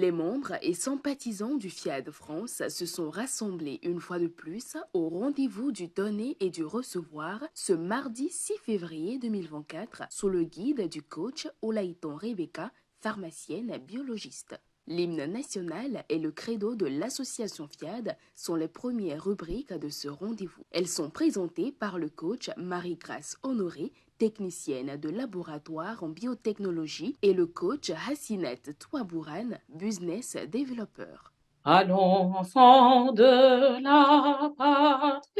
Les membres et sympathisants du FIAD France se sont rassemblés une fois de plus au rendez-vous du donner et du recevoir ce mardi 6 février 2024 sous le guide du coach Olaïton Rebecca, pharmacienne biologiste. L'hymne national et le credo de l'association FIAD sont les premières rubriques de ce rendez-vous. Elles sont présentées par le coach Marie-Grâce Honoré, technicienne de laboratoire en biotechnologie, et le coach Hassinette Touabouran, business developer. Allons, enfants de la patrie.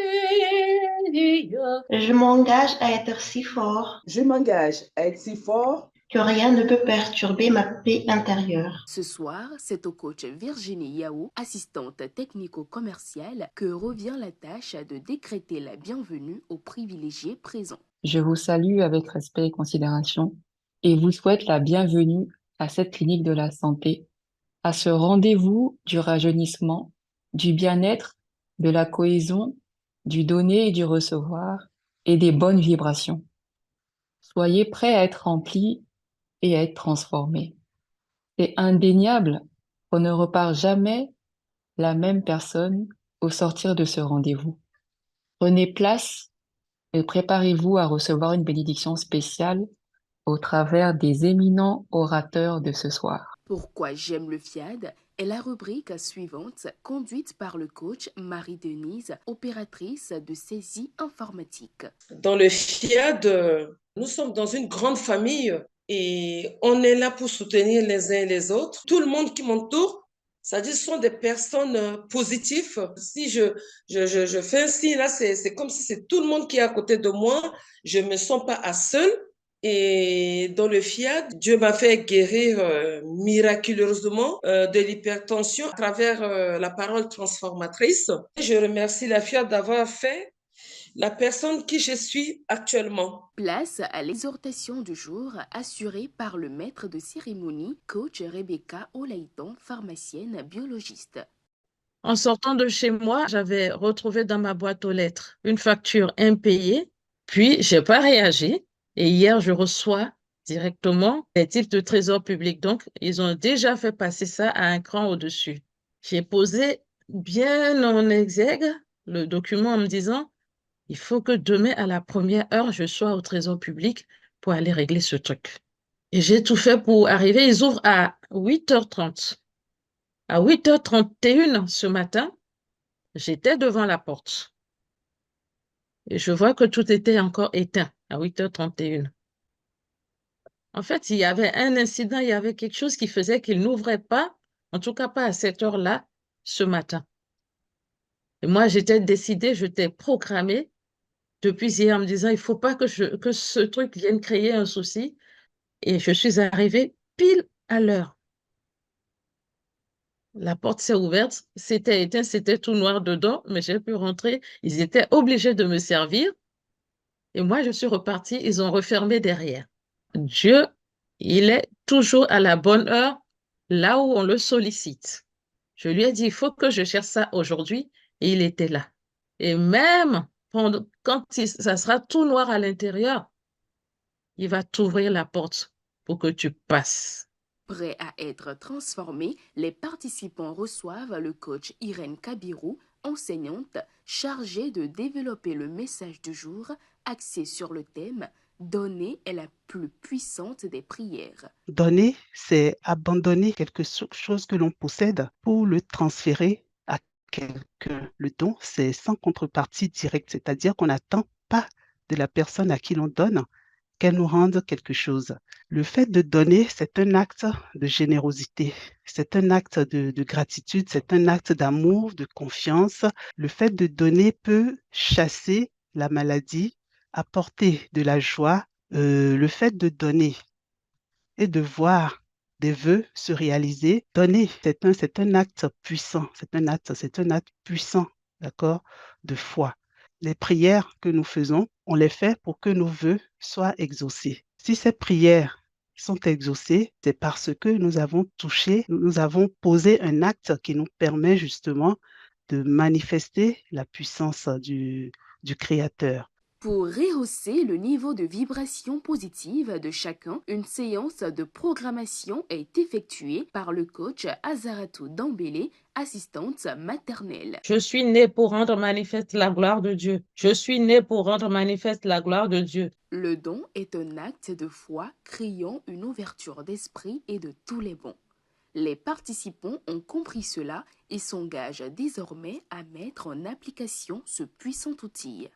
Je m'engage à être si fort Je m'engage à être si fort que rien ne peut perturber ma paix intérieure. Ce soir, c'est au coach Virginie Yao, assistante technico-commerciale, que revient la tâche de décréter la bienvenue aux privilégiés présents. Je vous salue avec respect et considération et vous souhaite la bienvenue à cette clinique de la santé, à ce rendez-vous du rajeunissement, du bien-être, de la cohésion, du donner et du recevoir et des bonnes vibrations. Soyez prêts à être remplis et à être transformés. C'est indéniable qu'on ne repart jamais la même personne au sortir de ce rendez-vous. Prenez place et préparez-vous à recevoir une bénédiction spéciale au travers des éminents orateurs de ce soir. Pourquoi j'aime le FIAD est la rubrique suivante, conduite par le coach Marie-Denise, opératrice de saisie informatique. Dans le FIAD, nous sommes dans une grande famille et on est là pour soutenir les uns et les autres. Tout le monde qui m'entoure, c'est-à-dire ce sont des personnes positives. Si je fais un signe là, c'est comme si c'est tout le monde qui est à côté de moi. Je ne me sens pas à seul. Et dans le FIAD, Dieu m'a fait guérir miraculeusement de l'hypertension à travers la parole transformatrice. Je remercie la FIAD d'avoir fait la personne qui je suis actuellement. Place à l'exhortation du jour assurée par le maître de cérémonie, coach Rebecca Olaïton, pharmacienne biologiste. En sortant de chez moi, j'avais retrouvé dans ma boîte aux lettres une facture impayée, puis j'ai pas réagi. Et hier, je reçois directement les titres de trésor public. Donc, ils ont déjà fait passer ça à un cran au-dessus. J'ai posé bien en exergue le document en me disant, il faut que demain, à la première heure, je sois au trésor public pour aller régler ce truc. Et j'ai tout fait pour arriver. Ils ouvrent à 8h30. À 8h31 ce matin, j'étais devant la porte. Et je vois que tout était encore éteint à 8h31. En fait, il y avait un incident, il y avait quelque chose qui faisait qu'il n'ouvrait pas, en tout cas pas à cette heure-là, ce matin. Et moi, j'étais décidée, j'étais programmée depuis hier en me disant, il ne faut pas que ce truc vienne créer un souci. Et je suis arrivée pile à l'heure. La porte s'est ouverte, c'était éteint, c'était tout noir dedans, mais j'ai pu rentrer. Ils étaient obligés de me servir. Et moi, je suis repartie, ils ont refermé derrière. Dieu, il est toujours à la bonne heure, là où on le sollicite. Je lui ai dit, il faut que je cherche ça aujourd'hui, et il était là. Et même quand ça sera tout noir à l'intérieur, il va t'ouvrir la porte pour que tu passes. Prêts à être transformés, les participants reçoivent le coach Irène Kabirou, enseignante chargée de développer le message du jour axé sur le thème « Donner est la plus puissante des prières ». Donner, c'est abandonner quelque chose que l'on possède pour le transférer à quelqu'un. Le don, c'est sans contrepartie directe, c'est-à-dire qu'on n'attend pas de la personne à qui l'on donne qu'elle nous rende quelque chose. Le fait de donner, c'est un acte de générosité, c'est un acte de gratitude, c'est un acte d'amour, de confiance. Le fait de donner peut chasser la maladie, apporter de la joie. Le fait de donner et de voir des vœux se réaliser, donner, c'est un acte puissant, c'est un acte puissant, d'accord, de foi. Les prières que nous faisons, on les fait pour que nos vœux soient exaucés. Si ces prières sont exaucées, c'est parce que nous avons touché, nous avons posé un acte qui nous permet justement de manifester la puissance du Créateur. Pour rehausser le niveau de vibration positive de chacun, une séance de programmation est effectuée par le coach Azaratou Dambélé, assistante maternelle. Je suis née pour rendre manifeste la gloire de Dieu. Je suis née pour rendre manifeste la gloire de Dieu. Le don est un acte de foi créant une ouverture d'esprit et de tous les bons. Les participants ont compris cela et s'engagent désormais à mettre en application ce puissant outil.